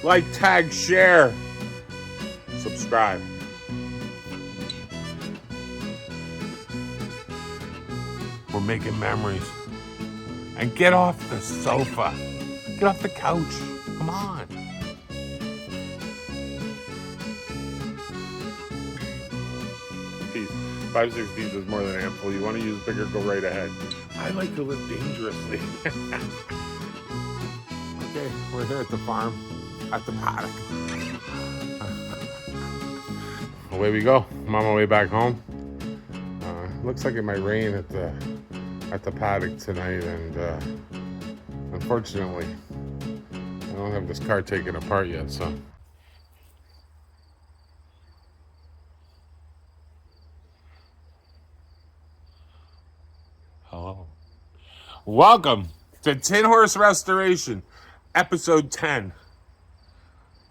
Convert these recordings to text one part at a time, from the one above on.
Like, tag, share, subscribe. We're making memories. And get off the sofa. Get off the couch. Come on. Peace. 5/16 is more than ample. You want to use bigger, go right ahead. I like to live dangerously. Okay, we're here at the farm, at the paddock. Away we go. I'm on my way back home. Looks like it might rain at the paddock tonight, and unfortunately, I don't have this car taken apart yet, so. Hello. Welcome to Tin Horse Restoration, episode 10.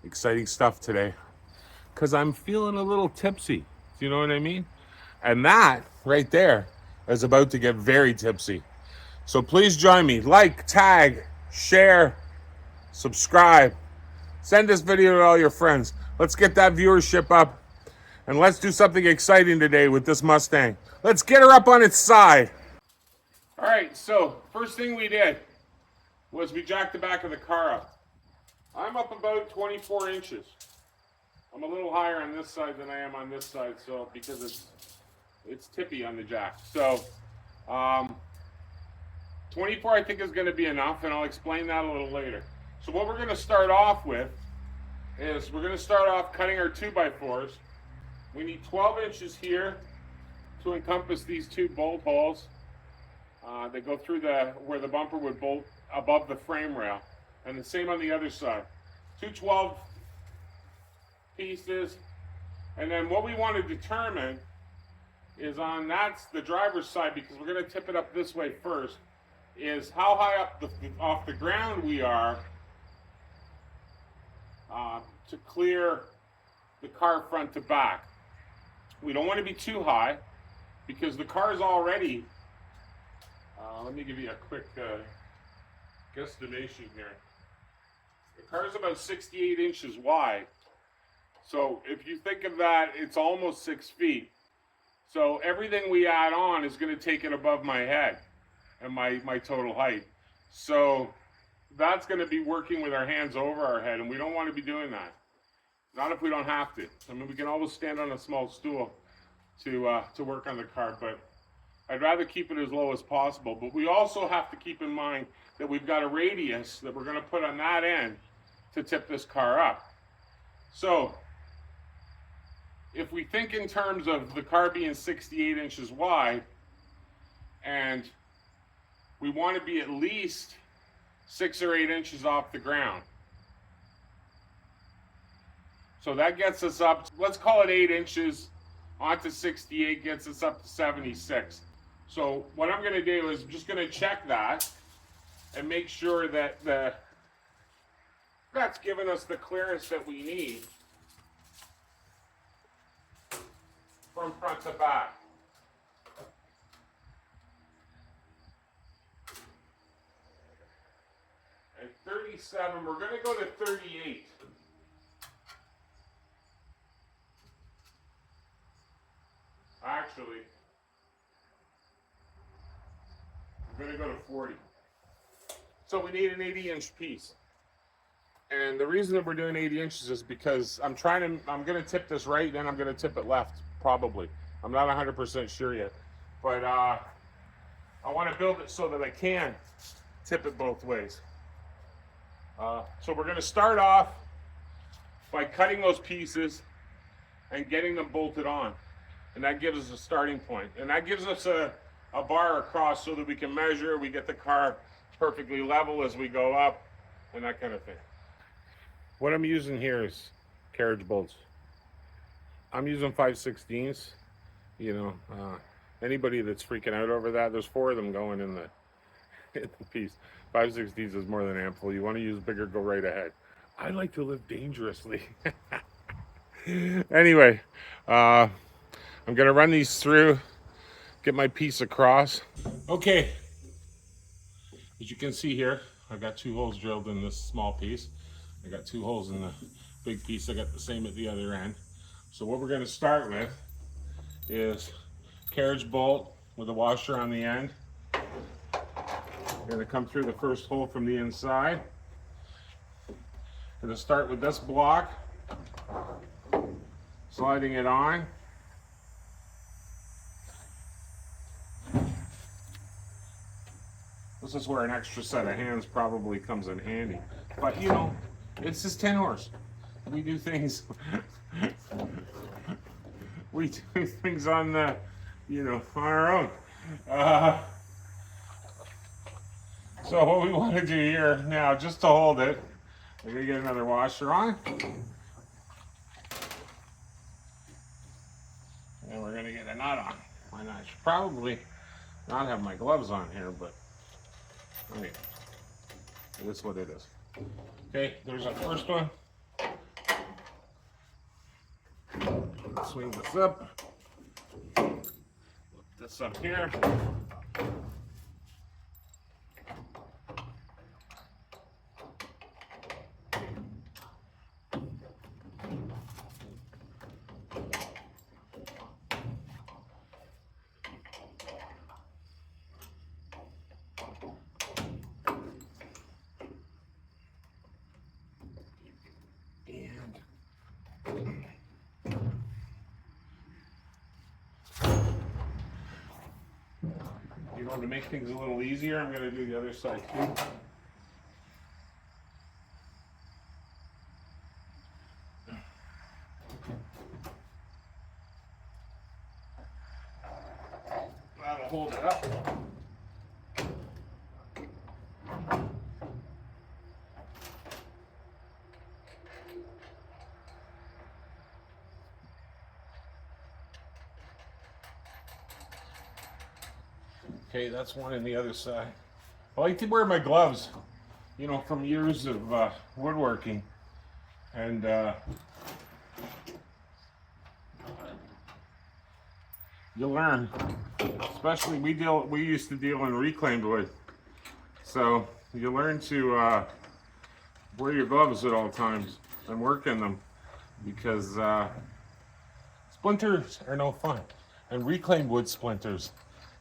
Exciting stuff today, because I'm feeling a little tipsy. Do you know what I mean? And that right there is about to get very tipsy. So please join me. Like, tag, share, subscribe. Send this video to all your friends. Let's get that viewership up. And let's do something exciting today with this Mustang. Let's get her up on its side. All right, so first thing we did was we jacked the back of the car up. I'm up about 24 inches. I'm a little higher on this side than I am on this side, so because it's tippy on the jack. So 24 I think is going to be enough, and I'll explain that a little later. So what we're going to start off with is we're going to start off cutting our 2x4s. We need 12 inches here to encompass these two bolt holes. They go through where the bumper would bolt above the frame rail, and the same on the other side. 2 12 pieces, and then what we want to determine is that's the driver's side, because we're going to tip it up this way first, is how high up off the ground we are to clear the car front to back. We don't want to be too high because the car is already let me give you a quick guesstimation here. The car is about 68 inches wide. So if you think of that, it's almost 6 feet. So everything we add on is going to take it above my head and my total height. So that's going to be working with our hands over our head, and we don't want to be doing that. Not if we don't have to. I mean, we can always stand on a small stool to work on the car, but I'd rather keep it as low as possible. But we also have to keep in mind that we've got a radius that we're going to put on that end to tip this car up. So if we think in terms of the car being 68 inches wide, and we want to be at least 6 or 8 inches off the ground. So that gets us up, let's call it 8 inches onto 68, gets us up to 76. So what I'm going to do is I'm just going to check that and make sure that that's given us the clearance that we need from front to back. And 37, we're going to go to 38. Actually, I'm going to go to 40. So we need an 80-inch piece. And the reason that we're doing 80 inches is because I'm going to tip this right, then I'm going to tip it left, probably. I'm not 100% sure yet. But I want to build it so that I can tip it both ways. So we're going to start off by cutting those pieces and getting them bolted on. And that gives us a starting point. And that gives us a bar across so that we can measure, we get the car perfectly level as we go up, and that kind of thing. What I'm using here is carriage bolts. I'm using 5/16. You know, anybody that's freaking out over that, there's 4 of them going in the piece. 5/16 is more than ample. You want to use bigger, go right ahead. I like to live dangerously. Anyway, I'm going to run these through, get my piece across. Okay, as you can see here, I've got 2 holes drilled in this small piece. I got 2 holes in the big piece. I got the same at the other end. So what we're going to start with is carriage bolt with a washer on the end. We're going to come through the first hole from the inside. Going to start with this block, sliding it on. This is where an extra set of hands probably comes in handy. But you know, it's just 10 horse. We do things we do things on the, you know, on our own. So what we want to do here now, just to hold it, we're gonna get another washer on. And we're gonna get a nut on. Why not? I should probably not have my gloves on here, but I mean, it is what it is. Okay, there's our first one. Swing this up. Look this up here. You know, to make things a little easier, I'm going to do the other side too. That'll hold it up. Okay, that's one on the other side. I like to wear my gloves, you know, from years of woodworking, and you learn. Especially we used to deal in reclaimed wood, so you learn to wear your gloves at all times and work in them, because splinters are no fun, and reclaimed wood splinters,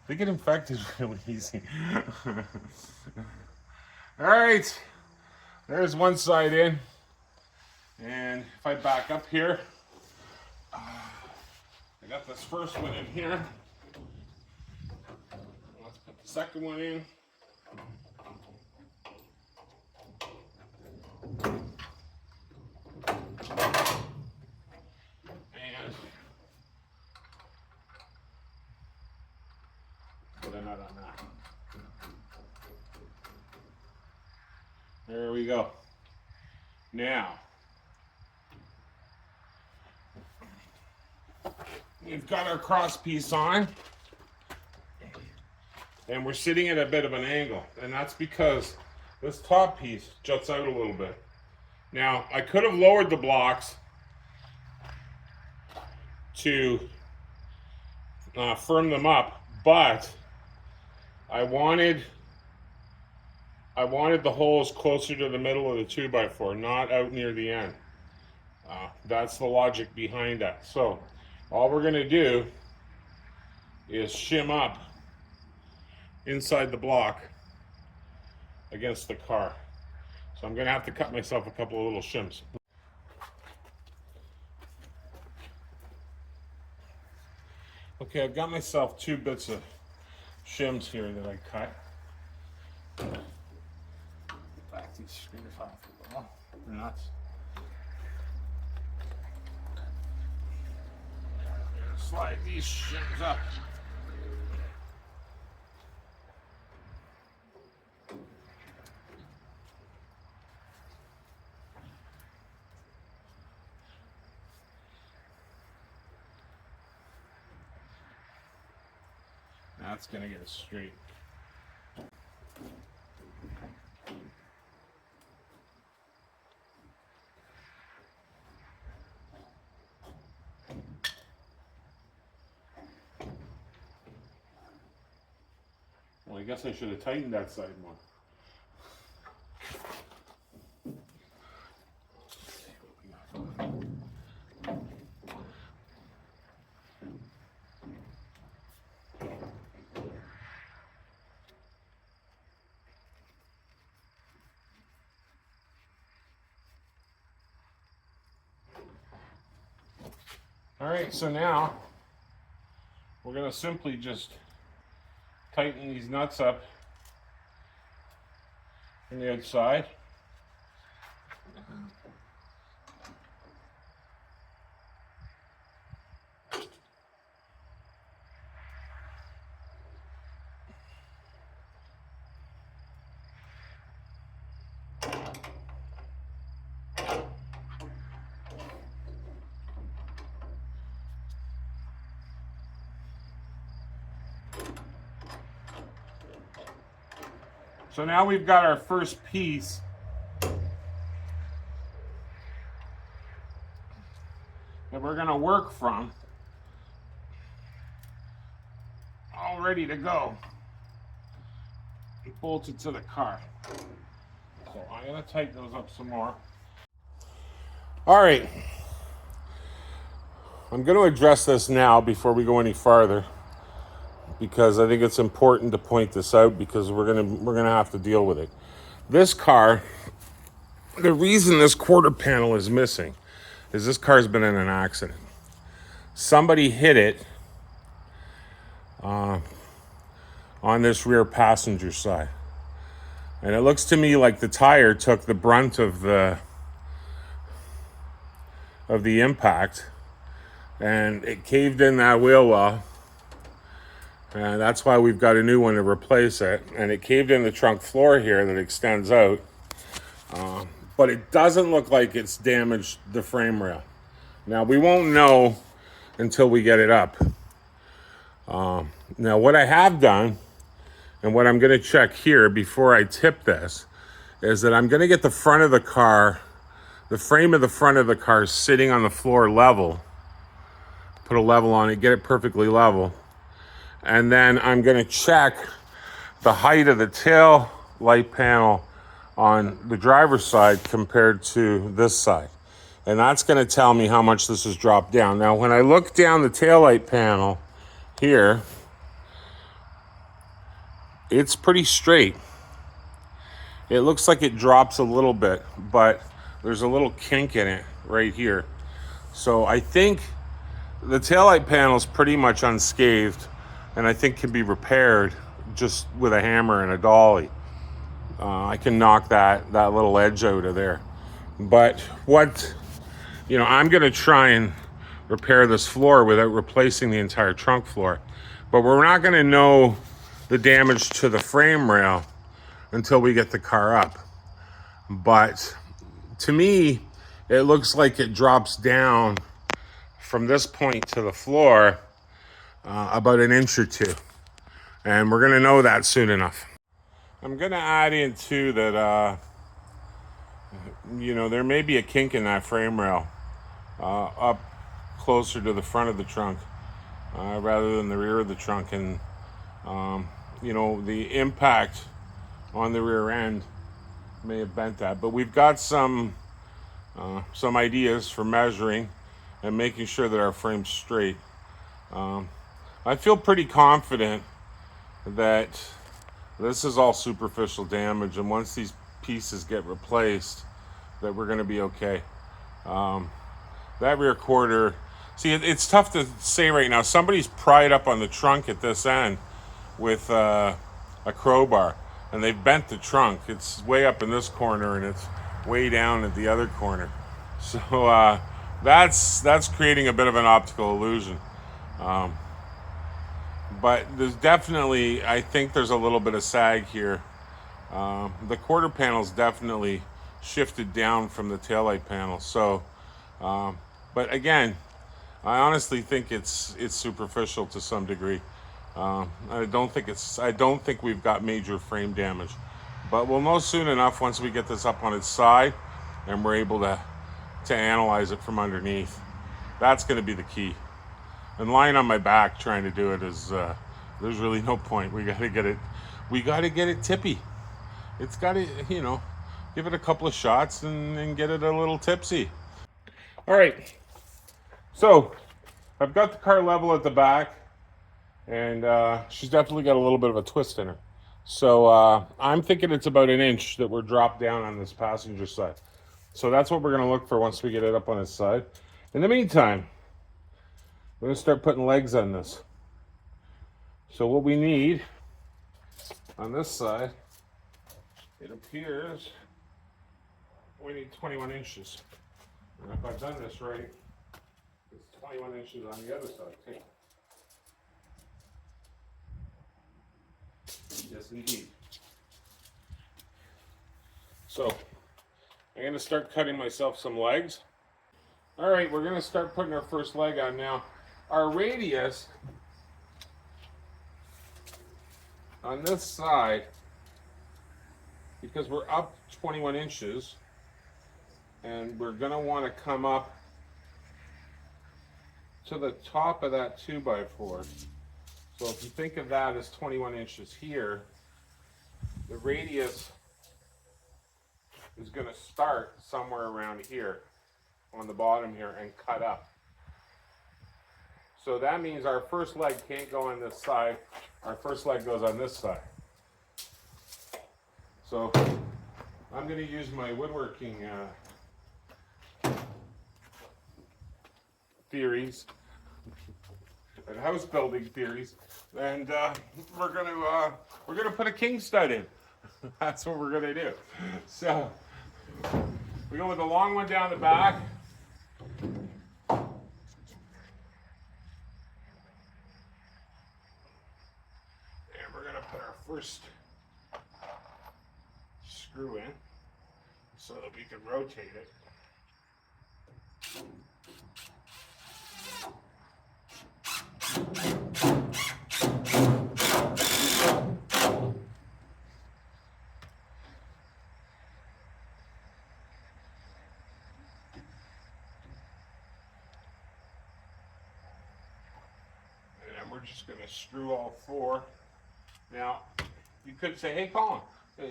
they get infected really easy. All right, there's one side in, and if I back up here, I got this first one in here. Let's put the second one in. And put a nut on that. There we go. Now, we've got our cross piece on, and we're sitting at a bit of an angle, and that's because this top piece juts out a little bit. Now, I could have lowered the blocks to firm them up, but I wanted the holes closer to the middle of the 2x4, not out near the end. That's the logic behind that. So all we're going to do is shim up inside the block against the car. So I'm going to have to cut myself a couple of little shims. Okay, I've got myself 2 bits of shims here that I cut. Back these screws off a little. They're nuts. Slide these shims up. That's going to get us straight. Well, I guess I should have tightened that side more. All right, so now we're going to simply just tighten these nuts up from the outside. So now we've got our first piece that we're going to work from, all ready to go, bolted to the car. So I'm going to tighten those up some more. All right, I'm going to address this now before we go any farther, because I think it's important to point this out, because we're gonna have to deal with it. This car, the reason this quarter panel is missing is this car's been in an accident. Somebody hit it on this rear passenger side, and it looks to me like the tire took the brunt of the impact, and it caved in that wheel well. And that's why we've got a new one to replace it. And it caved in the trunk floor here that extends out. But it doesn't look like it's damaged the frame rail. Now, we won't know until we get it up. Now, what I have done, and what I'm going to check here before I tip this, is that I'm going to get the front of the car, the frame of the front of the car sitting on the floor level. Put a level on it, get it perfectly level. And then I'm going to check the height of the tail light panel on the driver's side compared to this side. And that's going to tell me how much this has dropped down. Now, when I look down the tail light panel here, it's pretty straight. It looks like it drops a little bit, but there's a little kink in it right here. So I think the taillight panel is pretty much unscathed, and I think can be repaired just with a hammer and a dolly. I can knock that little edge out of there. But I'm going to try and repair this floor without replacing the entire trunk floor. But we're not going to know the damage to the frame rail until we get the car up. But to me, it looks like it drops down from this point to the floor about an inch or two. And we're going to know that soon enough. I'm going to add in too that, there may be a kink in that frame rail up closer to the front of the trunk rather than the rear of the trunk. And, the impact on the rear end may have bent that. But we've got some ideas for measuring and making sure that our frame's straight. I feel pretty confident that this is all superficial damage, and once these pieces get replaced, that we're going to be okay. That rear quarter, see, it's tough to say right now. Somebody's pried up on the trunk at this end with a crowbar, and they've bent the trunk. It's way up in this corner, and it's way down at the other corner. So that's creating a bit of an optical illusion. But there's definitely, I think there's a little bit of sag here. The quarter panel's definitely shifted down from the taillight panel. So, but again, I honestly think it's superficial to some degree. I don't think we've got major frame damage, but we'll know soon enough once we get this up on its side and we're able to analyze it from underneath. That's going to be the key. And lying on my back trying to do it is there's really no point. We got to get it tippy. It's got to, give it a couple of shots and get it a little tipsy. All right. So I've got the car level at the back, and she's definitely got a little bit of a twist in her. So I'm thinking it's about an inch that we're dropped down on this passenger side. So that's what we're going to look for once we get it up on its side. In the meantime, We're going to start putting legs on this. So what we need on this side, it appears we need 21 inches. And if I've done this right, it's 21 inches on the other side too. Yes, indeed. So I'm going to start cutting myself some legs. All right, we're going to start putting our first leg on now. Our radius on this side, because we're up 21 inches, and we're going to want to come up to the top of that 2x4. So if you think of that as 21 inches here, the radius is going to start somewhere around here on the bottom here and cut up. So that means our first leg can't go on this side. Our first leg goes on this side. So I'm going to use my woodworking theories and house building theories, and we're gonna put a king stud in. That's what we're gonna do. So we go with the long one down the back. And we're gonna put our first screw in so that we can rotate it. And we're just going to screw all four. Now, you could say, hey, Colin,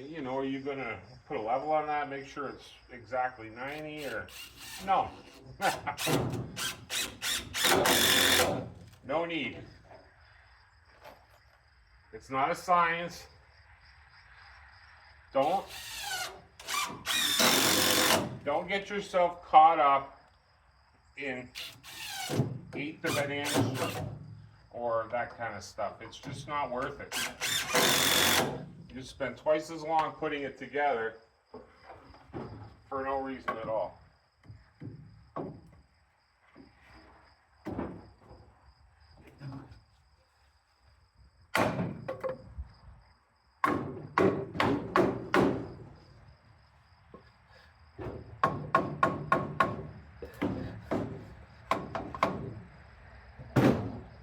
you know, are you going to put a level on that, make sure it's exactly 90, or no? No need. It's not a science. Don't get yourself caught up in 1/8 of an inch or that kind of stuff. It's just not worth it. You spend twice as long putting it together for no reason at all.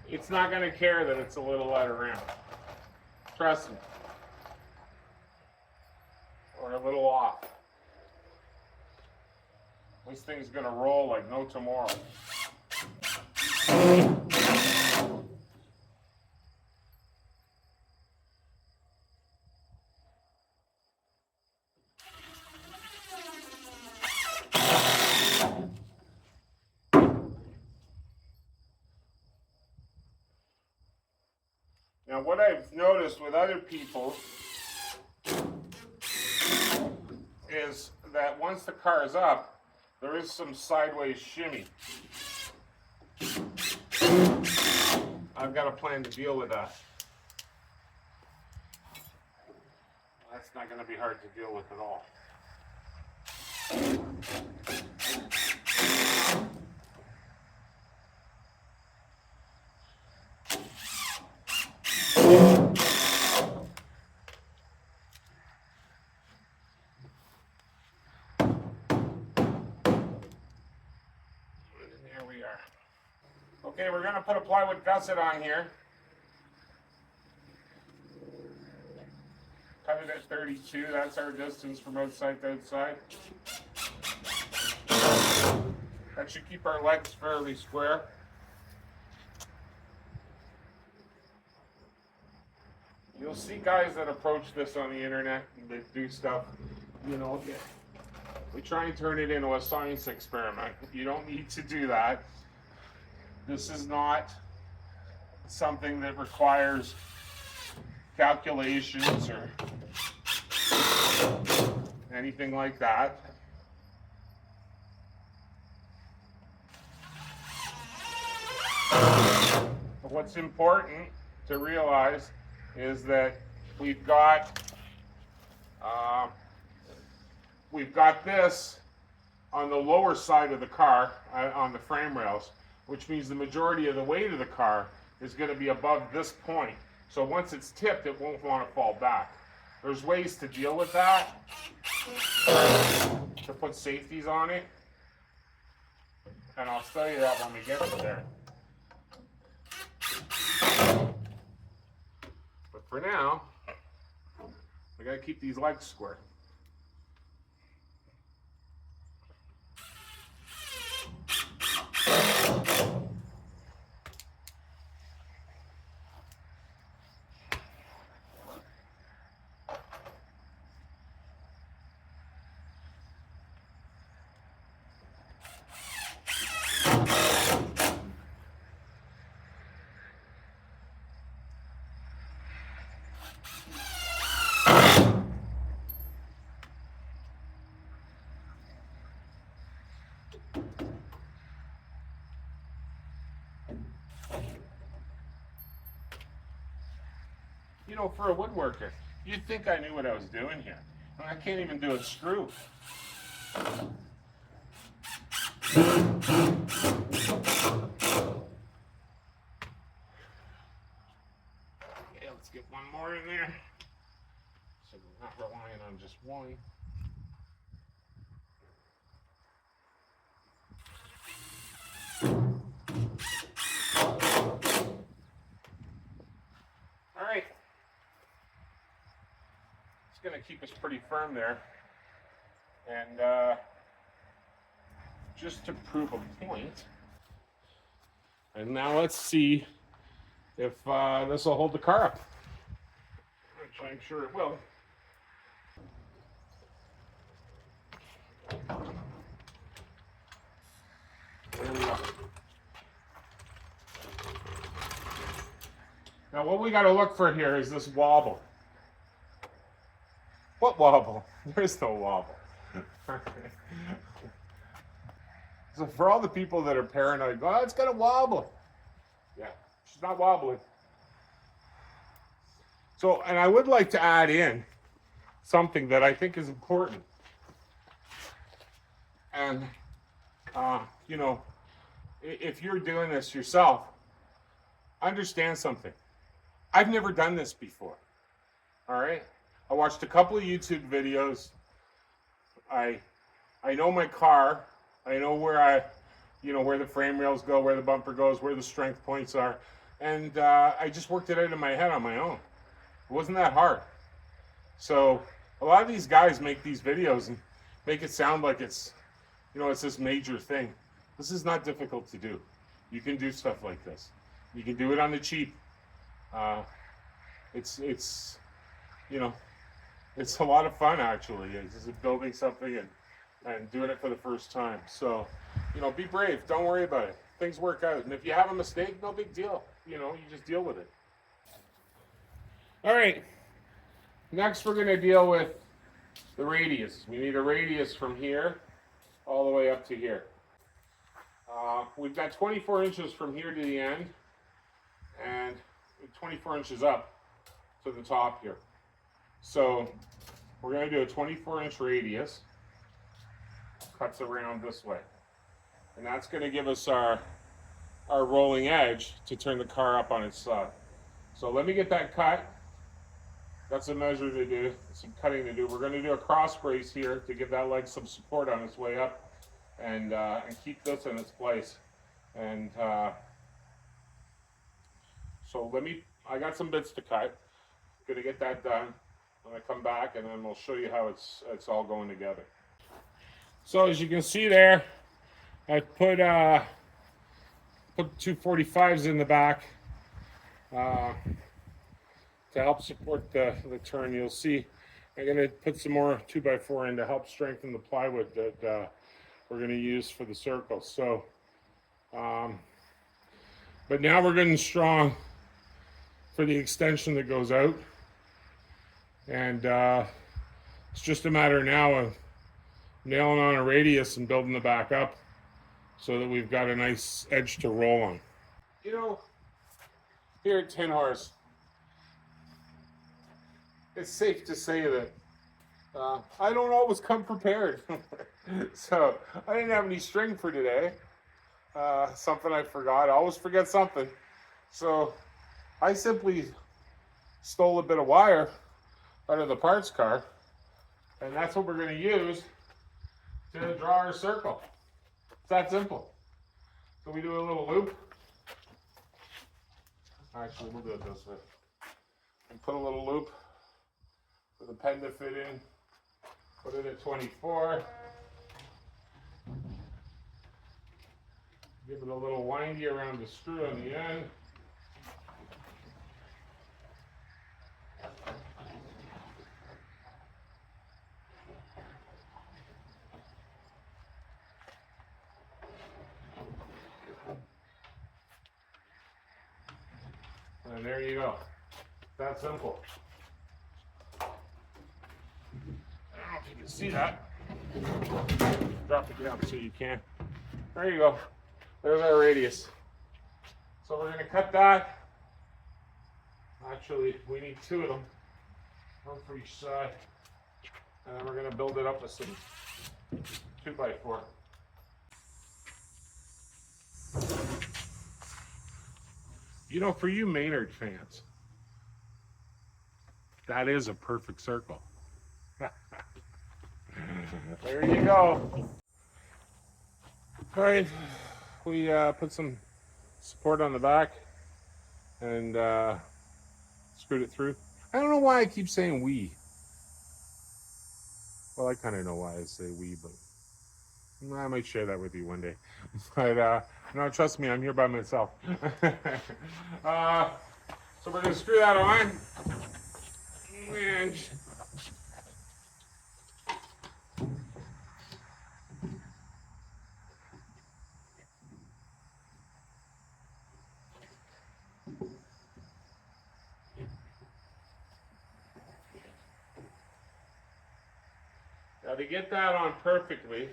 It's not going to care that it's a little out of round. Trust me. Or a little off. This thing's going to roll like no tomorrow. Now, what I've noticed with other people is that once the car is up, there is some sideways shimmy. I've got a plan to deal with that. That's not going to be hard to deal with at all. Okay, we're going to put a plywood gusset on here. Cut it at 32. That's our distance from outside to outside. That should keep our legs fairly square. You'll see guys that approach this on the internet and they do stuff, you know, we try and turn it into a science experiment. You don't need to do that. This is not something that requires calculations or anything like that. What's important to realize is that we've got this on the lower side of the car, on the frame rails, which means the majority of the weight of the car is going to be above this point. So once it's tipped, it won't want to fall back. There's ways to deal with that, to put safeties on it, and I'll show you that when we get to there. But for now, we got to keep these legs square. You know, for a woodworker, you'd think I knew what I was doing here. I can't even do a screw. Okay, let's get one more in there. So we're not relying on just one. All right. It's going to keep us pretty firm there. And just to prove a point. And now let's see if this will hold the car up. Which I'm sure it will. There we go. Now what we got to look for here is this wobble. What wobble? There's no wobble. So for all the people that are paranoid, oh, it's gonna wobble. Yeah, she's not wobbling. So, and I would like to add in something that I think is important. And, you know, if you're doing this yourself, understand something. I've never done this before, all right? I watched a couple of YouTube videos. I know my car. I know where where the frame rails go, where the bumper goes, where the strength points are. And I just worked it out in my head on my own. It wasn't that hard. So a lot of these guys make these videos and make it sound like it's, it's this major thing. This is not difficult to do. You can do stuff like this. You can do it on the cheap. It's a lot of fun actually. It's just building something and doing it for the first time. So, be brave. Don't worry about it. Things work out. And if you have a mistake, no big deal. You just deal with it. All right. Next, we're going to deal with the radius. We need a radius from here all the way up to here. We've got 24 inches from here to the end and 24 inches up to the top here. So we're going to do a 24-inch radius. Cuts around this way. And that's going to give us our rolling edge to turn the car up on its side. So let me get that cut. Got some measure to do, some cutting to do. We're going to do a cross brace here to give that leg some support on its way up and keep this in its place. And so I got some bits to cut. Going to get that done. I'm going to come back and then we'll show you how it's all going together. So as you can see there, I put 245s in the back to help support the turn. You'll see I'm going to put some more 2x4 in to help strengthen the plywood that we're going to use for the circles. So, but now we're getting strong for the extension that goes out. And it's just a matter now of nailing on a radius and building the back up so that we've got a nice edge to roll on. You know, here at Tin Horse, it's safe to say that I don't always come prepared. So I didn't have any string for today. Something I forgot. I always forget something. So I simply stole a bit of wire out of the parts car, and that's what we're going to use to draw our circle. It's that simple. So we do a little loop. Actually, we'll do it this way. And put a little loop for the pen to fit in. Put it at 24. Give it a little windy around the screw on the end. And there you go. That simple. I don't know if you can see that. Drop it down so you can. There you go. There's our radius. So we're going to cut that. Actually, we need 2 of them. 1 for each side. And then we're going to build it up with some 2x4. You know, for you Maynard fans, that is a perfect circle. There you go. All right, we put some support on the back and screwed it through. I don't know why I keep saying we. Well, I kind of know why I say we, but I might share that with you one day. But no, trust me, I'm here by myself. So we're gonna screw that on. And now to get that on perfectly,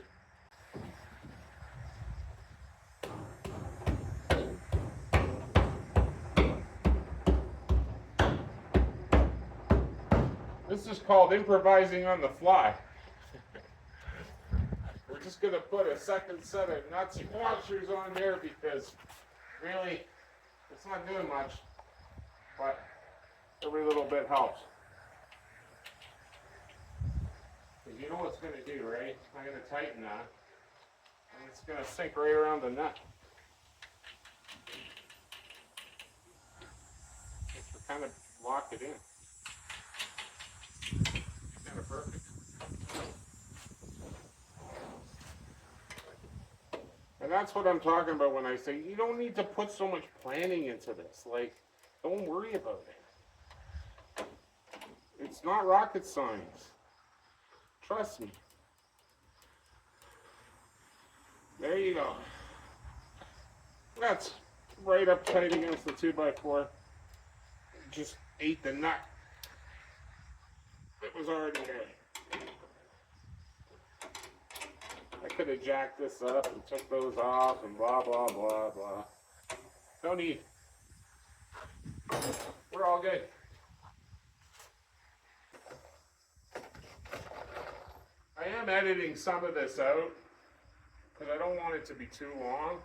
this is called improvising on the fly. We're just going to put a second set of nuts and washers on there because really it's not doing much, but every little bit helps. Because you know what it's going to do, right? I'm going to tighten that and it's going to sink right around the nut. Just to kind of lock it in. Kind of perfect. And that's what I'm talking about when I say you don't need to put so much planning into this. Like, don't worry about it. It's not rocket science. Trust me. There you go. That's right up tight against the 2x4. Just ate the nut. It was already there. I could have jacked this up and took those off and blah, blah, blah, blah. No need. We're all good. I am editing some of this out because I don't want it to be too long.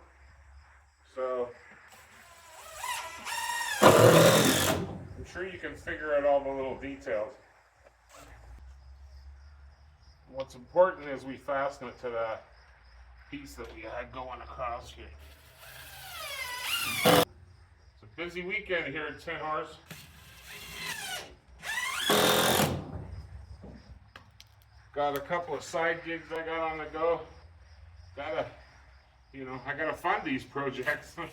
So I'm sure you can figure out all the little details. What's important is we fasten it to that piece that we had going across here. It's a busy weekend here at Tin Horse. Got a couple of side gigs I got on the go. I gotta fund these projects. I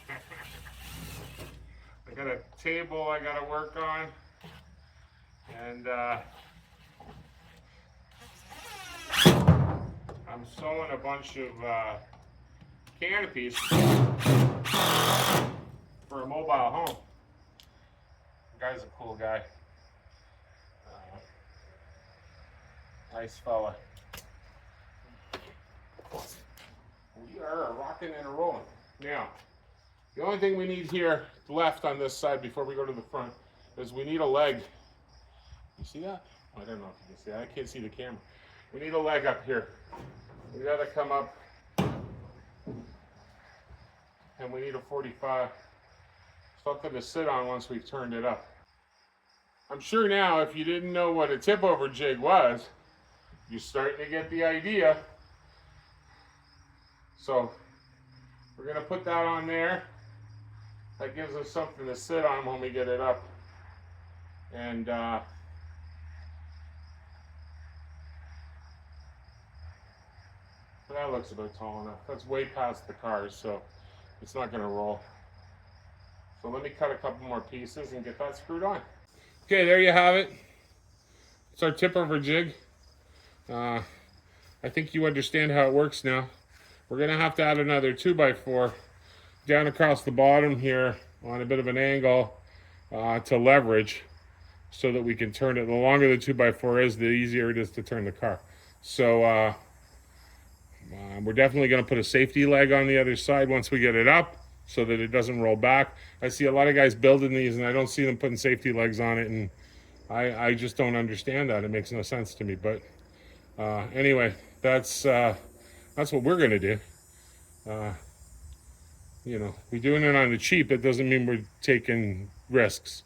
got a table I gotta work on. And I'm sewing a bunch of canopies for a mobile home. The guy's a cool guy. Nice fella. We are rocking and rolling. Now, The only thing we need here left on this side before we go to the front is we need a leg. You see that? I don't know if you can see that. I can't see the camera. We need a leg up here. We gotta come up, and we need a 45. Something to sit on once we've turned it up. I'm sure now, if you didn't know what a tip over jig was, you're starting to get the idea. So we're gonna put that on there. That gives us something to sit on when we get it up. And that looks about tall enough. That's way past the cars, so it's not gonna roll. So let me cut a couple more pieces and get that screwed on. Okay, there you have it. It's our tip over jig. I think you understand how it works now. We're gonna have to add another 2x4 down across the bottom here on a bit of an angle to leverage so that we can turn it. The longer the 2x4 is, the easier it is to turn the car. So we're definitely going to put a safety leg on the other side once we get it up so that it doesn't roll back. I see a lot of guys building these and I don't see them putting safety legs on it, and I just don't understand that. It makes no sense to me. But anyway, that's what we're going to do. You know, we're doing it on the cheap. It doesn't mean we're taking risks.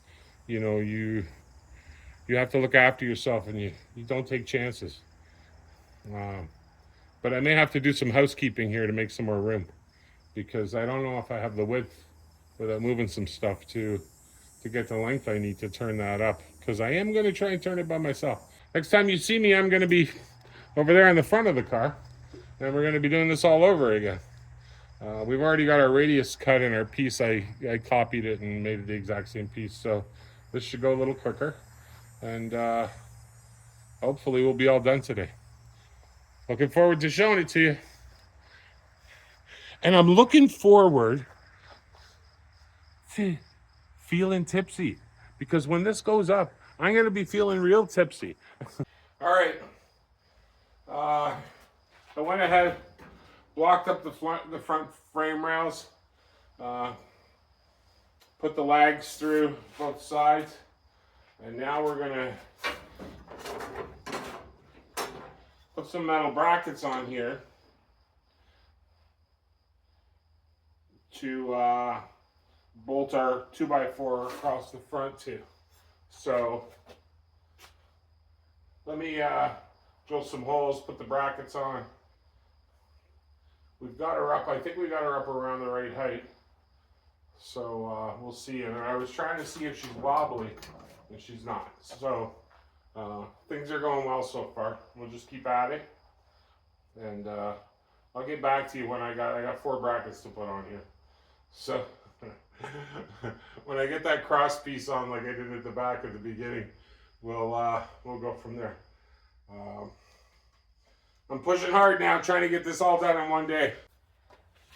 You know, you have to look after yourself, and you don't take chances. But I may have to do some housekeeping here to make some more room, because I don't know if I have the width without moving some stuff to get the length I need to turn that up, because I am going to try and turn it by myself. Next time you see me, I'm going to be over there in the front of the car, and we're going to be doing this all over again. We've already got our radius cut in our piece. I copied it and made it the exact same piece, so this should go a little quicker, and hopefully we'll be all done today. Looking forward to showing it to you. And I'm looking forward to feeling tipsy, because when this goes up, I'm going to be feeling real tipsy. All right. I went ahead, blocked up the front frame rails, put the lags through both sides, and now we're going to put some metal brackets on here to bolt our 2x4 across the front too. So let me drill some holes, put the brackets on. We've got her up, I think we got her up around the right height. So we'll see. And I was trying to see if she's wobbly, and she's not. So things are going well so far. We'll just keep at it. And I'll get back to you when I got 4 brackets to put on here. So when I get that cross piece on like I did at the back at the beginning, we'll go from there. I'm pushing hard now, trying to get this all done in one day.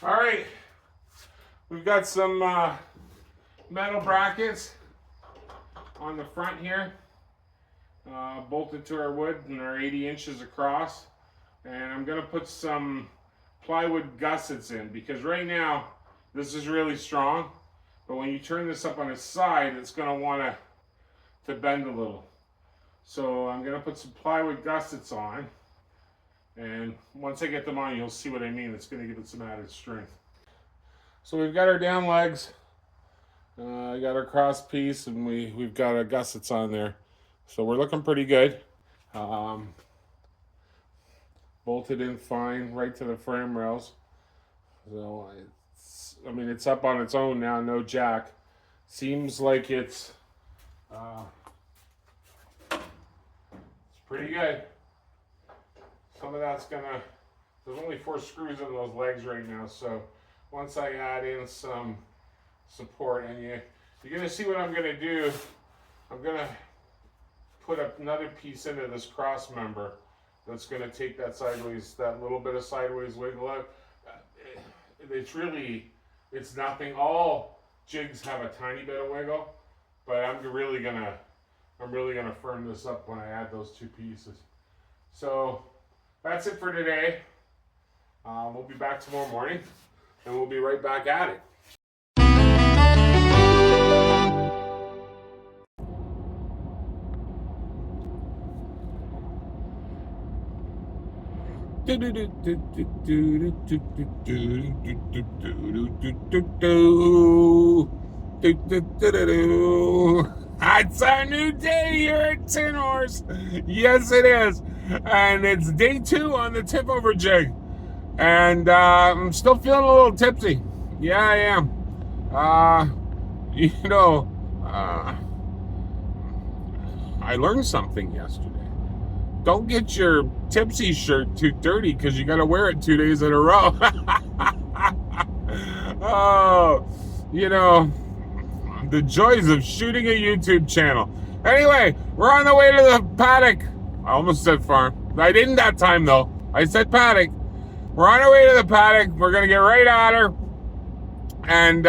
All right, we've got some metal brackets on the front here, bolted to our wood, and they're 80 inches across. And I'm gonna put some plywood gussets in, because right now this is really strong, but when you turn this up on its side, it's gonna want to bend a little. So I'm gonna put some plywood gussets on, and once I get them on, you'll see what I mean. It's gonna give it some added strength. So we've got our down legs, I got our cross piece, and we've got our gussets on there. So we're looking pretty good. Bolted in fine right to the frame rails. So it's up on its own now, no jack. Seems like it's pretty good. Some of that's gonna, there's only 4 screws in those legs right now, so once I add in some support, and you're gonna see what I'm gonna do. I'm gonna put another piece into this cross member that's going to take that sideways, that little bit of sideways wiggle out. It's nothing. All jigs have a tiny bit of wiggle, but I'm really gonna firm this up when I add those 2 pieces. So that's it for today. We'll be back tomorrow morning, and we'll be right back at it. It's a new day here at Tin Horse. Yes, it is. And it's day 2 on the tip over jig. And I'm still feeling a little tipsy. Yeah, I am. You know, I learned something yesterday. Don't get your Tipsy shirt too dirty because you got to wear it 2 days in a row. Oh, you know, the joys of shooting a YouTube channel. Anyway, we're on the way to the paddock. I almost said farm. I didn't that time, though. I said paddock. We're on our way to the paddock. We're going to get right at her. And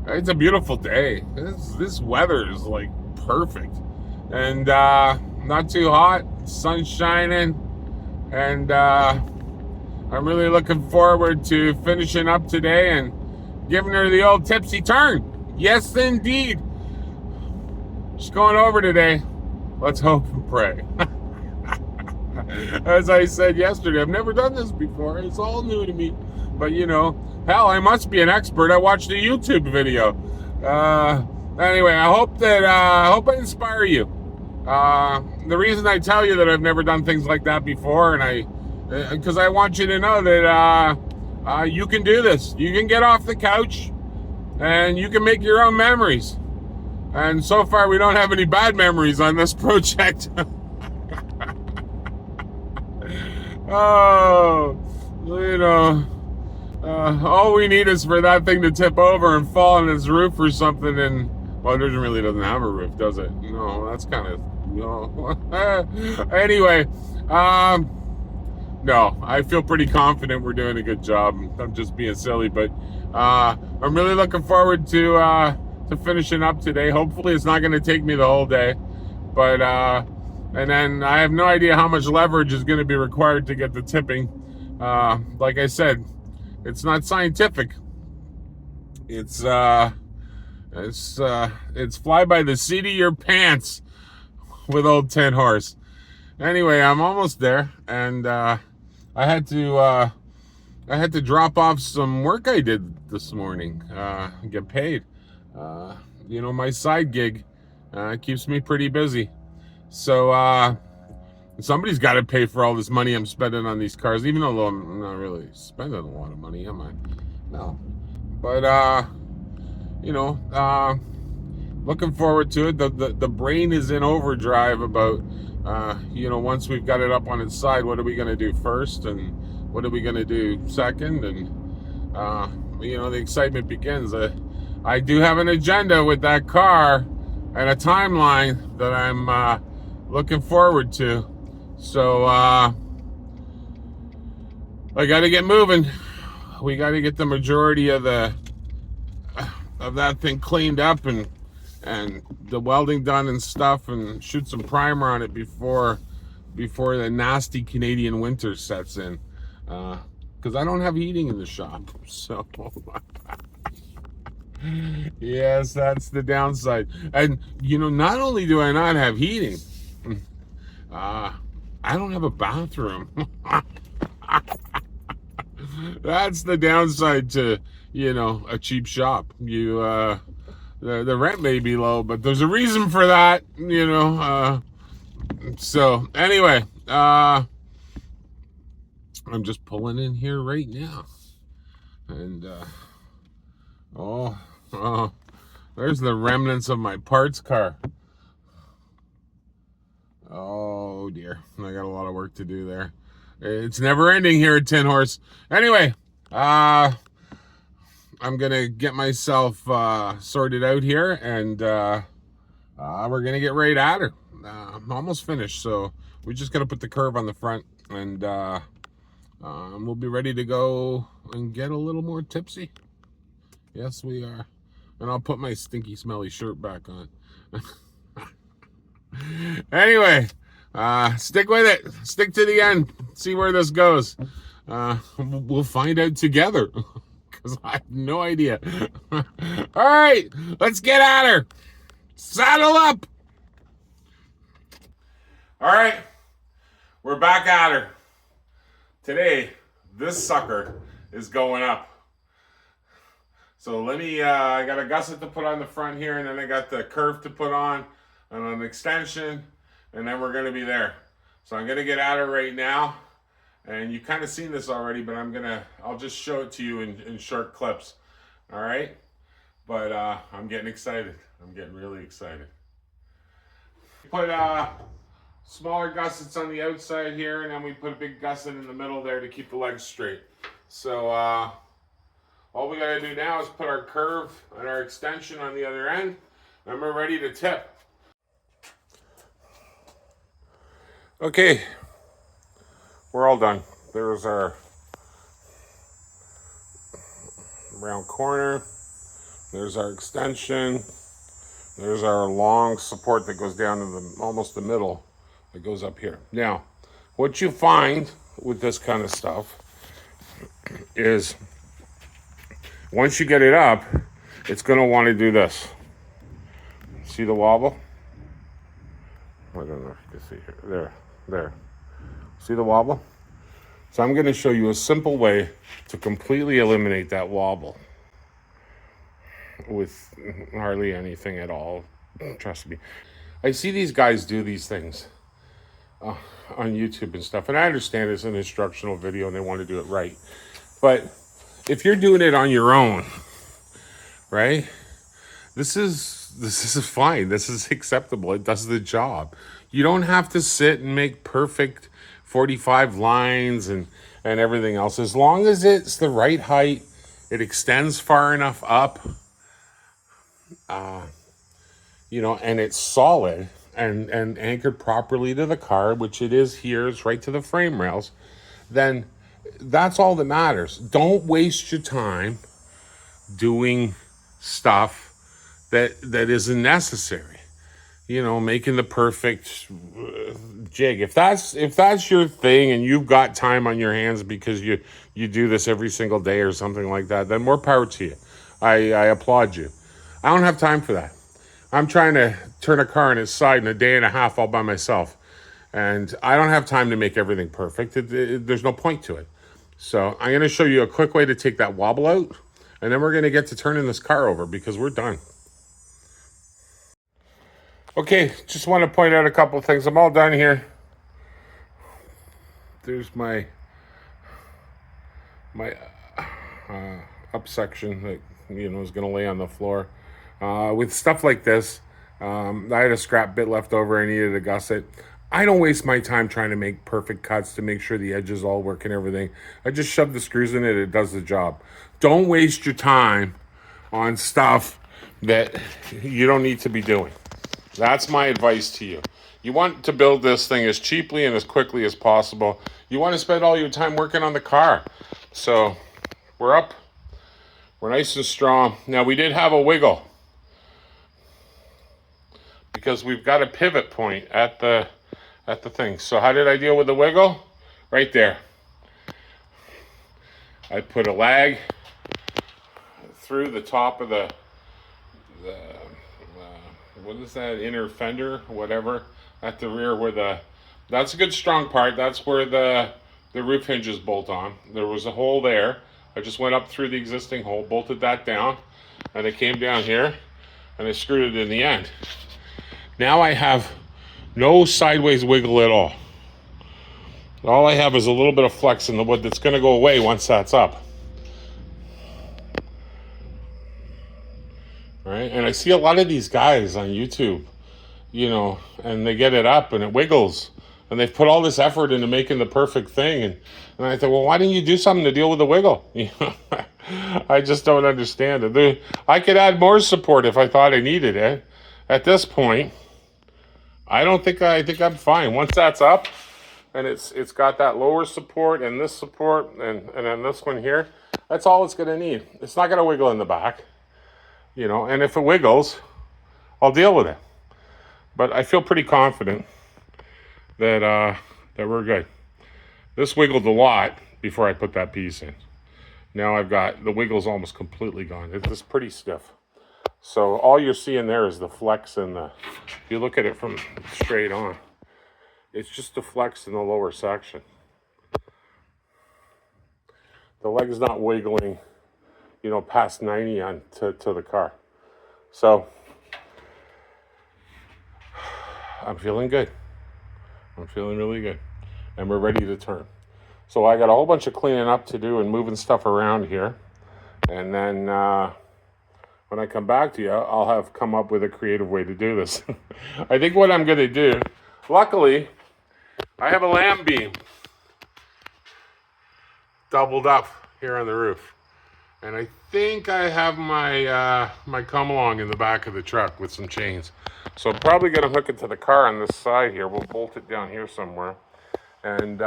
it's a beautiful day. This weather is like perfect. And not too hot. Sun's shining. And I'm really looking forward to finishing up today and giving her the old tipsy turn. Yes, indeed. She's going over today. Let's hope and pray. As I said yesterday, I've never done this before. It's all new to me. But, you know, hell, I must be an expert. I watched a YouTube video. Anyway, I hope I inspire you. The reason I tell you that I've never done things like that before, because I want you to know that you can do this. You can get off the couch, and you can make your own memories. And so far, we don't have any bad memories on this project. Oh, you know, all we need is for that thing to tip over and fall on its roof or something. And well, it really doesn't have a roof, does it? No, that's kind of, no. Anyway, no, I feel pretty confident we're doing a good job. I'm just being silly, but I'm really looking forward to finishing up today. Hopefully, it's not going to take me the whole day, but and then I have no idea how much leverage is going to be required to get the tipping. Like I said, it's not scientific. It's fly by the seat of your pants with old Tin Horse. Anyway, I'm almost there, and I had to drop off some work I did this morning. Get paid. You know, my side gig keeps me pretty busy. So somebody's got to pay for all this money I'm spending on these cars, even though I'm not really spending a lot of money, am I? No. But you know, looking forward to it. The brain is in overdrive about you know, once we've got it up on its side, what are we going to do first, and what are we going to do second, and you know, the excitement begins. I do have an agenda with that car and a timeline that I'm looking forward to. So I got to get moving. We got to get the majority of that thing cleaned up and the welding done and stuff, and shoot some primer on it before the nasty Canadian winter sets in. Because I don't have heating in the shop. So yes, that's the downside. And you know, not only do I not have heating, I don't have a bathroom. That's the downside to, you know, a cheap shop. You the rent may be low, but there's a reason for that, you know. So anyway, I'm just pulling in here right now, and oh, there's the remnants of my parts car. Oh dear, I got a lot of work to do there. It's never ending here at Tin Horse. Anyway, I'm gonna get myself sorted out here, and we're gonna get right at her. I'm almost finished, so we just gotta put the curve on the front, and we'll be ready to go and get a little more tipsy. Yes, we are. And I'll put my stinky, smelly shirt back on. Anyway, stick with it. Stick to the end. See where this goes. We'll find out together, because I have no idea. All right, let's get at her. Saddle up. All right, We're back at her. Today, this sucker is going up. So let me, I got a gusset to put on the front here, and then I got the curve to put on, and an extension, and then we're gonna be there. So I'm gonna get at her right now, and you've kind of seen this already, but I'll just show it to you in short clips, all right? But I'm getting excited. I'm getting really excited. Put smaller gussets on the outside here, and then we put a big gusset in the middle there to keep the legs straight. So all we gotta do now is put our curve and our extension on the other end, and we're ready to tip. Okay, we're all done. There's our round corner. There's our extension. There's our long support that goes down to almost the middle. It goes up here. Now, what you find with this kind of stuff is once you get it up, it's going to want to do this. See the wobble? I don't know if you can see here. There. See the wobble? So I'm going to show you a simple way to completely eliminate that wobble with hardly anything at all. Trust me. I see these guys do these things on YouTube and stuff, and I understand it's an instructional video and they want to do it right. But if you're doing it on your own, right? This is fine. This is acceptable. It does the job. You don't have to sit and make perfect 45 lines and everything else. As long as it's the right height, it extends far enough up, and it's solid and anchored properly to the car, which it is here, it's right to the frame rails, then that's all that matters. Don't waste your time doing stuff that isn't necessary. Making the perfect jig. If that's your thing and you've got time on your hands because you do this every single day or something like that, then more power to you. I applaud you. I don't have time for that. I'm trying to turn a car on its side in a day and a half all by myself. And I don't have time to make everything perfect. There's no point to it. So I'm going to show you a quick way to take that wobble out. And then we're going to get to turning this car over because we're done. Okay, just want to point out a couple of things. I'm all done here. There's my up section that is going to lay on the floor. With stuff like this, I had a scrap bit left over. I needed a gusset. I don't waste my time trying to make perfect cuts to make sure the edges all work and everything. I just shove the screws in it. It does the job. Don't waste your time on stuff that you don't need to be doing. That's my advice to you. You want to build this thing as cheaply and as quickly as possible. You want to spend all your time working on the car. So we're up. We're nice and strong. Now we did have a wiggle because we've got a pivot point at the thing. So how did I deal with the wiggle? Right there. I put a lag through the top of the what is that, inner fender, whatever, at the rear where that's a good strong part. That's where the roof hinges bolt on. There was a hole there. I just went up through the existing hole, bolted that down, and it came down here, and I screwed it in the end. Now I have no sideways wiggle at all. All I have is a little bit of flex in the wood that's going to go away once that's up. Right? And I see a lot of these guys on YouTube, and they get it up and it wiggles. And they've put all this effort into making the perfect thing. And I thought, well, why didn't you do something to deal with the wiggle? I just don't understand it. I could add more support if I thought I needed it. At this point, I think I'm fine. Once that's up and it's got that lower support and this support and then this one here, that's all it's going to need. It's not going to wiggle in the back. And if it wiggles, I'll deal with it. But I feel pretty confident that we're good. This wiggled a lot before I put that piece in. Now I've got, the wiggle's almost completely gone. It's pretty stiff. So all you're seeing there is the flex and if you look at it from straight on, It's just a flex in the lower section. The leg's not wiggling, you know, past 90 on to the car. So I'm feeling good. I'm feeling really good. And we're ready to turn. So I got a whole bunch of cleaning up to do and moving stuff around here. And then when I come back to you, I'll have come up with a creative way to do this. I think what I'm going to do, luckily, I have a lamb beam doubled up here on the roof. And I think I have my my come along in the back of the truck with some chains. So I'm probably going to hook it to the car on this side here. We'll bolt it down here somewhere. And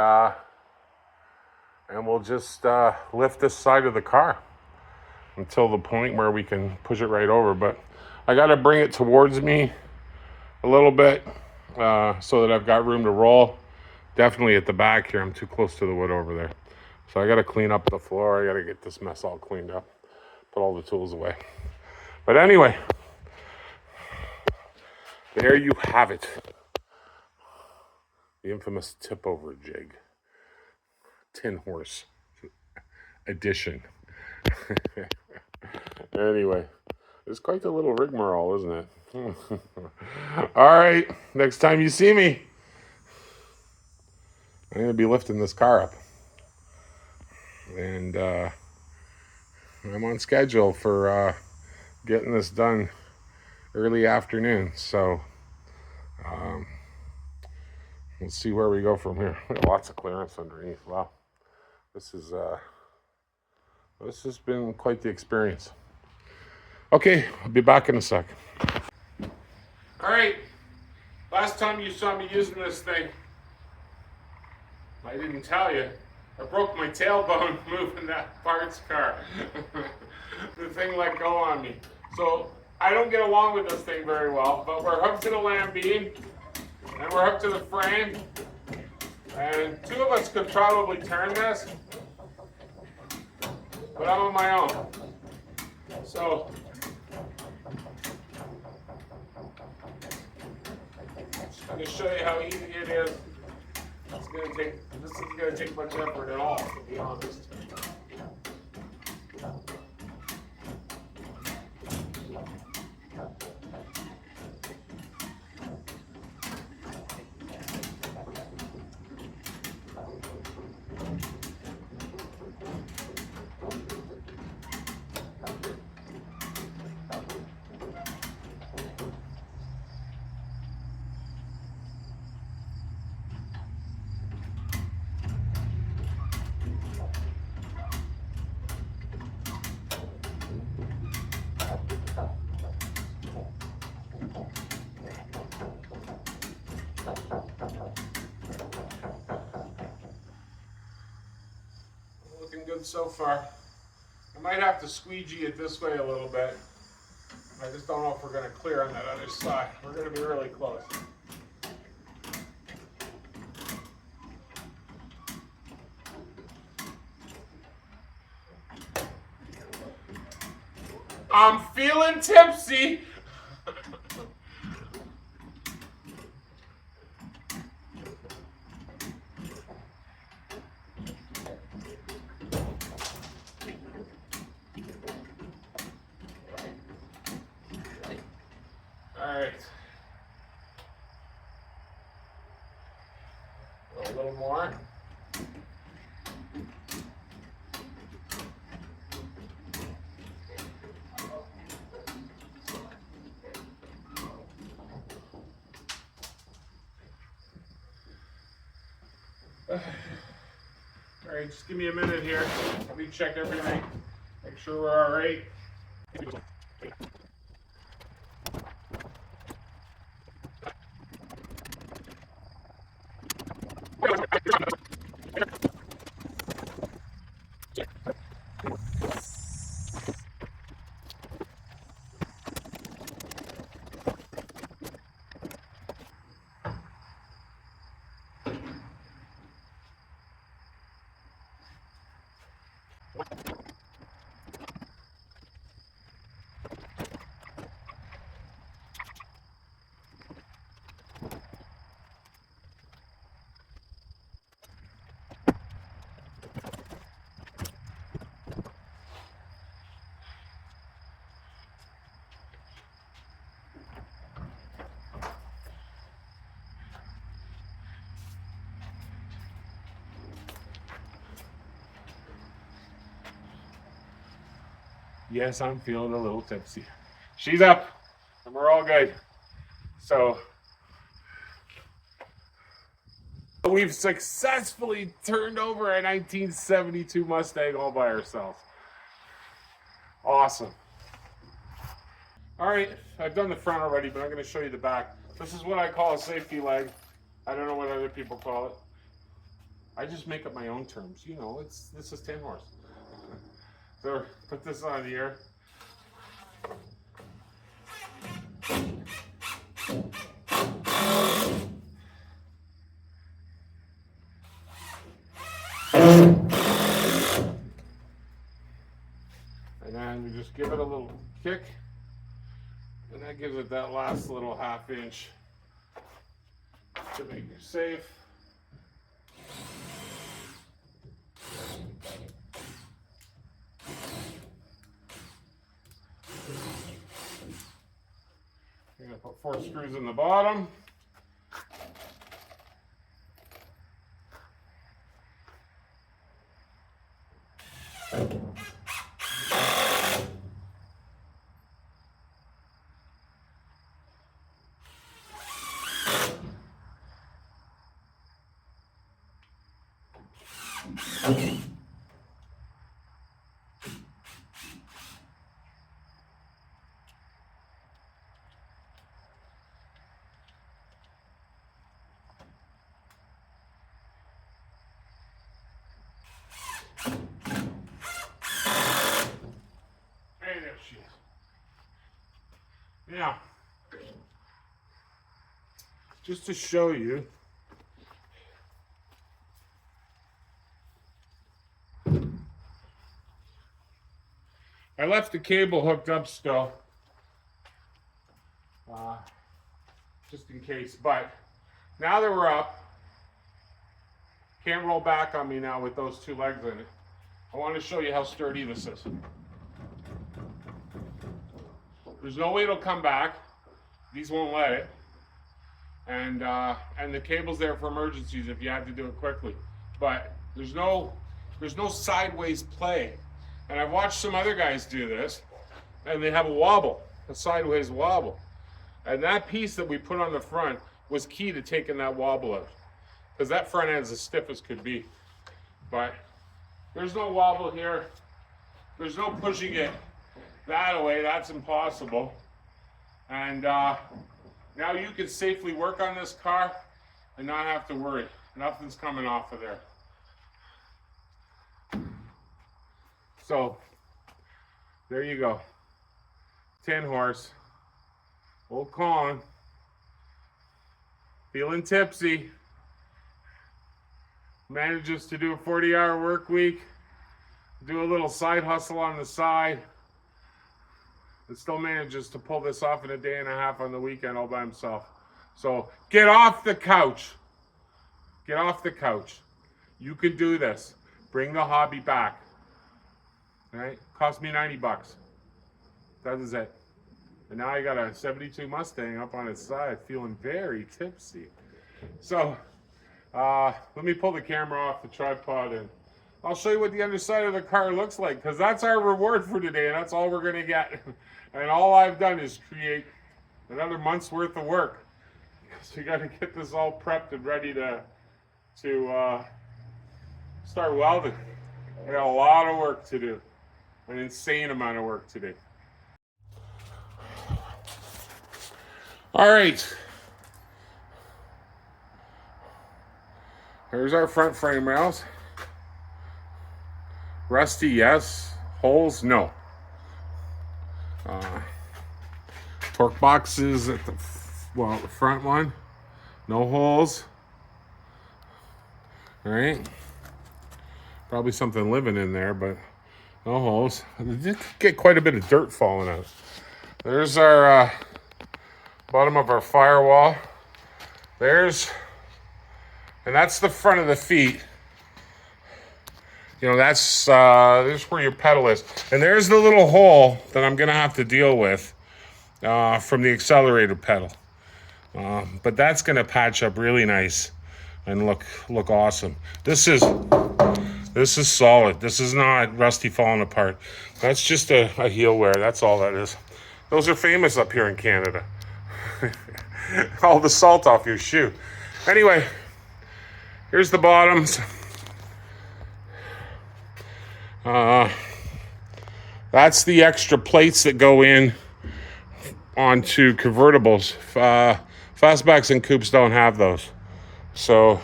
we'll just lift this side of the car until the point where we can push it right over. But I got to bring it towards me a little bit so that I've got room to roll. Definitely at the back here. I'm too close to the wood over there. So I got to clean up the floor. I got to get this mess all cleaned up. Put all the tools away. But anyway, there you have it. The infamous tip-over jig. Tin horse edition. Anyway, it's quite the little rigmarole, isn't it? All right, next time you see me, I'm going to be lifting this car up. And I'm on schedule for getting this done early afternoon. So let's see where we go from here. Lots of clearance underneath. Wow. This has been quite the experience. Okay, I'll be back in a sec. All right, last time you saw me using this thing, I didn't tell you, I broke my tailbone moving that parts car. The thing let go on me. So I don't get along with this thing very well, but we're hooked to the lamb beam, and we're hooked to the frame, and two of us could probably turn this, but I'm on my own. So I'm going to show you how easy it is. This isn't going to take much effort at all, to be honest. Looking good so far. I might have to squeegee it this way a little bit. I just don't know if we're going to clear on that other side. We're going to be really close. I'm feeling tipsy. All right. A little more. All right, just give me a minute here. Let me check everything. Make sure we're all right. Yes, I'm feeling a little tipsy. She's up, and we're all good. So we've successfully turned over a 1972 Mustang all by ourselves. Awesome. All right, I've done the front already, but I'm going to show you the back. This is what I call a safety leg. I don't know what other people call it. I just make up my own terms. You know, this is 10 horse. So put this on here. And then we just give it a little kick. And that gives it that last little half inch to make it safe. You're going to put 4 screws in the bottom. Now, just to show you, I left the cable hooked up still, just in case, but now that we're up, can't roll back on me now with those 2 legs in it. I want to show you how sturdy this is. There's no way it'll come back. These won't let it. And the cable's there for emergencies if you have to do it quickly. But there's no sideways play. And I've watched some other guys do this, and they have a wobble, a sideways wobble. And that piece that we put on the front was key to taking that wobble out, because that front end's as stiff as could be. But there's no wobble here. There's no pushing it that away. That's impossible. And now you can safely work on this car and not have to worry. Nothing's coming off of there. So there you go. 10 horse. Old Con. Feeling tipsy. Manages to do a 40-hour work week. Do a little side hustle on the side. And still manages to pull this off in a day and a half on the weekend all by himself. So get off the couch. Get off the couch. You can do this. Bring the hobby back. All right? Cost me 90 bucks. That is it. And now I got a 72 Mustang up on its side, feeling very tipsy. So let me pull the camera off the tripod and I'll show you what the underside of the car looks like, because that's our reward for today, and that's all we're going to get. And all I've done is create another month's worth of work. So we got to get this all prepped and ready to start welding. I got a lot of work to do, an insane amount of work today. All right. Here's our front frame rails. Rusty, yes. Holes, no. Torque boxes at the front one, no holes. All right. Probably something living in there, but no holes. I did get quite a bit of dirt falling out. There's our bottom of our firewall. And that's the front of the feet. You know, that's where your pedal is. And there's the little hole that I'm gonna have to deal with from the accelerator pedal. But that's gonna patch up really nice and look awesome. This is This is solid. This is not rusty falling apart. That's just a heel wear. That's all that is. Those are famous up here in Canada. All the salt off your shoe. Anyway, here's the bottoms. That's the extra plates that go in onto convertibles. Fastbacks and coupes don't have those. So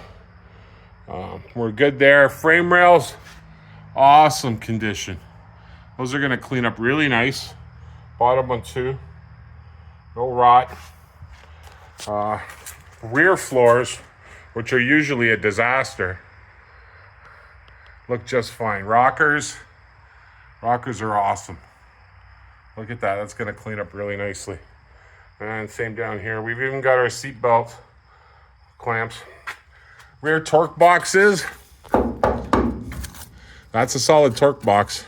we're good there. Frame rails, awesome condition. Those are gonna clean up really nice. Bottom one too, no rot. Rear floors, which are usually a disaster, look just fine. Rockers are awesome. Look at that, that's gonna clean up really nicely. And same down here. We've even got our seat belt clamps. Rear torque boxes. That's a solid torque box.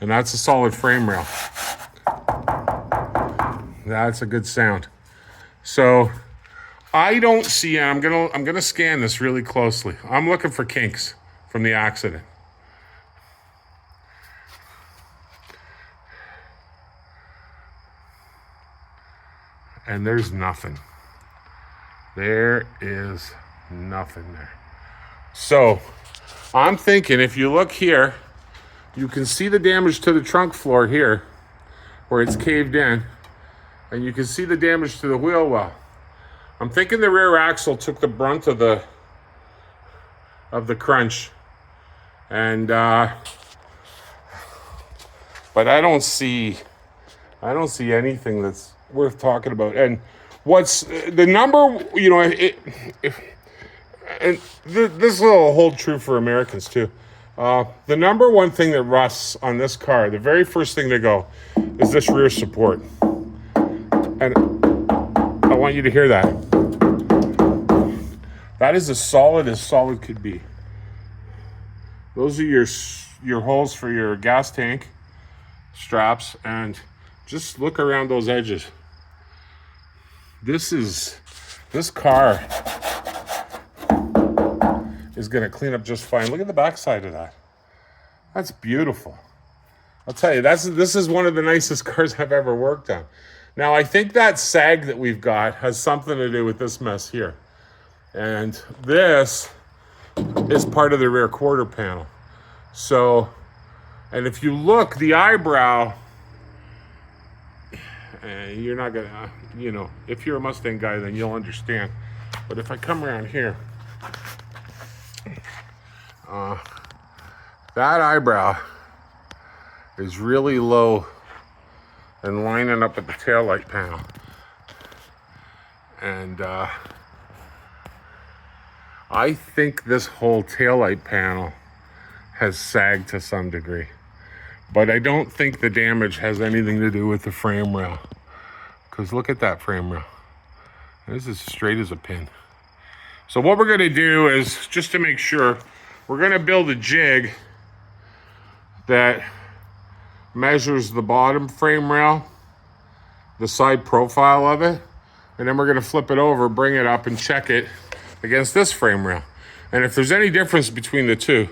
And that's a solid frame rail. That's a good sound. So I don't see, I'm gonna scan this really closely. I'm looking for kinks from the accident. And there's nothing. There is nothing there. So I'm thinking if you look here, you can see the damage to the trunk floor here where it's caved in, and you can see the damage to the wheel well. I'm thinking the rear axle took the brunt of the crunch, and but I don't see anything that's worth talking about. And what's the number, you know, and this will hold true for Americans too. The number one thing that rusts on this car, the very first thing to go, is this rear support. And I want you to hear that. That is as solid could be. Those are your holes for your gas tank straps, and just look around those edges. This car is gonna clean up just fine. Look at the backside of that. That's beautiful. I'll tell you, this is one of the nicest cars I've ever worked on. Now, I think that sag that we've got has something to do with this mess here. And this is part of the rear quarter panel. So, and if you look, the eyebrow, you're not gonna, you know, if you're a Mustang guy, then you'll understand. But if I come around here, that eyebrow is really low and lining up with the taillight panel. And I think this whole taillight panel has sagged to some degree. But I don't think the damage has anything to do with the frame rail. Because look at that frame rail. This is straight as a pin. So what we're going to do is, just to make sure, we're going to build a jig that measures the bottom frame rail, the side profile of it, and then we're going to flip it over, bring it up, and check it against this frame rail. And if there's any difference between the two,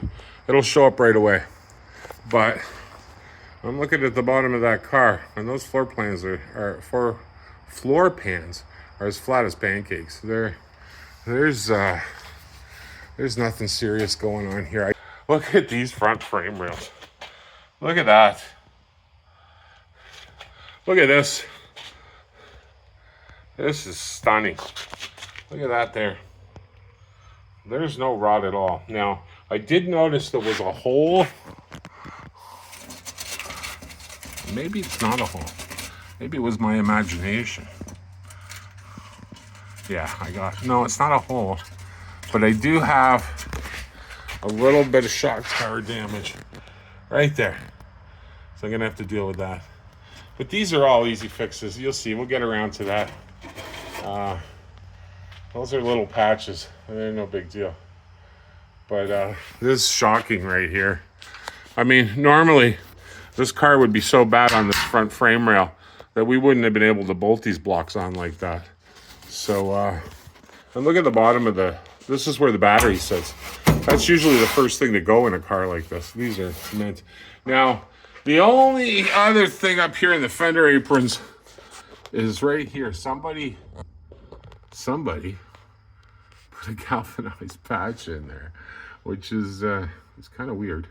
it'll show up right away. But I'm looking at the bottom of that car, and those floor pans are as flat as pancakes. There's nothing serious going on here. Look at these front frame rails. Look at that. Look at this. This is stunning. Look at that there. There's no rot at all. Now, I did notice there was a hole. Maybe it's not a hole. Maybe it was my imagination. Yeah, no, it's not a hole. But I do have a little bit of shock tower damage right there. So I'm gonna have to deal with that. But these are all easy fixes. You'll see, we'll get around to that. Those are little patches. They're no big deal. But this is shocking right here. I mean, normally this car would be so bad on this front frame rail that we wouldn't have been able to bolt these blocks on like that. So, and look at the bottom of this is where the battery sits. That's usually the first thing to go in a car like this. These are meant. Now, the only other thing up here in the fender aprons is right here. Somebody put a galvanized patch in there, which is it's kind of weird.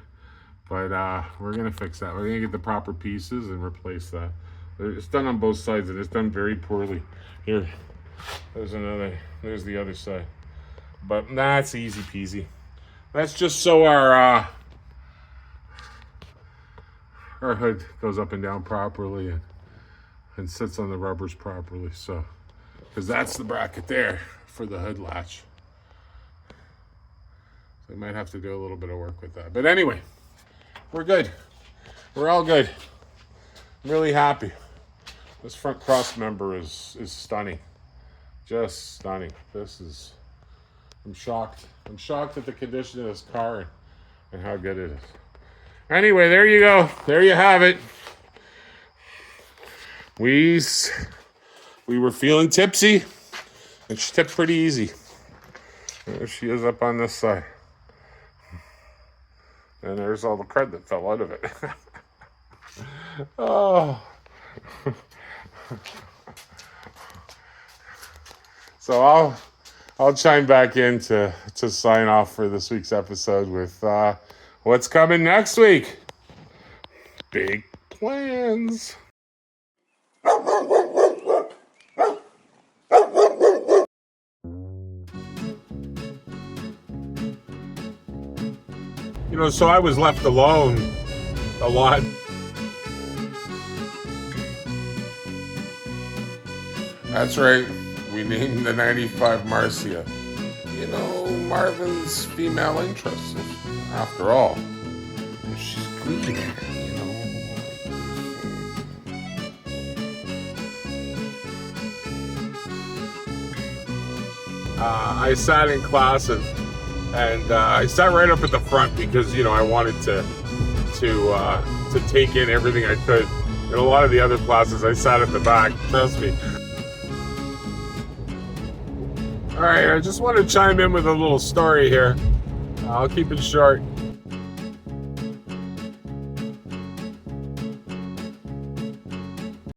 But we're gonna fix that. We're gonna get the proper pieces and replace that. It's done on both sides, and it's done very poorly. Here, there's the other side. But that's easy peasy. That's just so our hood goes up and down properly and sits on the rubbers properly. So, because that's the bracket there for the hood latch. So we might have to do a little bit of work with that. But anyway, we're good. We're all good. I'm really happy. This front cross member is stunning. Just stunning. I'm shocked. I'm shocked at the condition of this car and how good it is. Anyway, there you go. There you have it. We were feeling tipsy, and she tipped pretty easy. There she is up on this side. And there's all the crud that fell out of it. Oh. So I'll chime back in to sign off for this week's episode with what's coming next week. Big plans. You know, so I was left alone a lot. That's right. We named the 95 Marcia. You know, Marvin's female interest, after all. She's green, you know. I sat in class and I sat right up at the front because, you know, I wanted to take in everything I could. In a lot of the other classes, I sat at the back. Trust me. All right, I just want to chime in with a little story here. I'll keep it short.